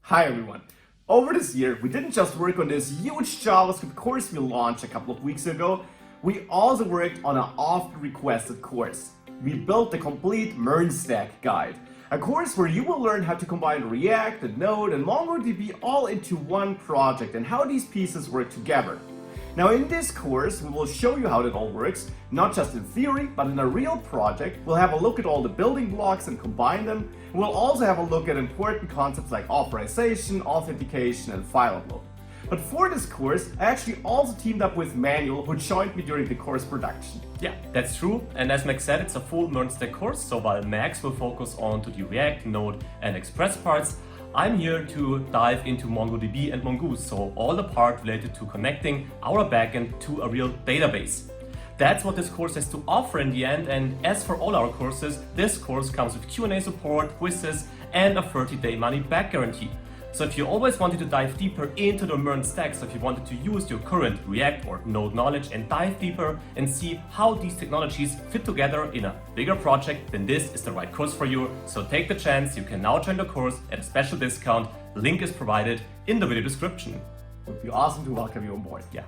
Hi everyone! Over this year, we didn't just work on this huge JavaScript course we launched a couple of weeks ago, we also worked on an often requested course. We built the complete MERN stack guide, a course where you will learn how to combine React and Node and MongoDB all into one project and how these pieces work together. Now in this course, we will show you how that all works, not just in theory, but in a real project. We'll have a look at all the building blocks and combine them. We'll also have a look at important concepts like authorization, authentication, and file upload. But for this course, I actually also teamed up with Manuel, who joined me during the course production. Yeah, that's true. And as Max said, it's a full MERN stack course. So while Max will focus on the React, Node, and Express parts, I'm here to dive into MongoDB and Mongoose, so all the part related to connecting our backend to a real database. That's what this course has to offer in the end, and as for all our courses, this course comes with Q&A support, quizzes, and a 30-day money-back guarantee. So if you always wanted to dive deeper into the MERN stack, so if you wanted to use your current React or Node knowledge and dive deeper and see how these technologies fit together in a bigger project, then this is the right course for you. So take the chance, you can now join the course at a special discount. Link is provided in the video description. It would be awesome to welcome you on board. Yeah.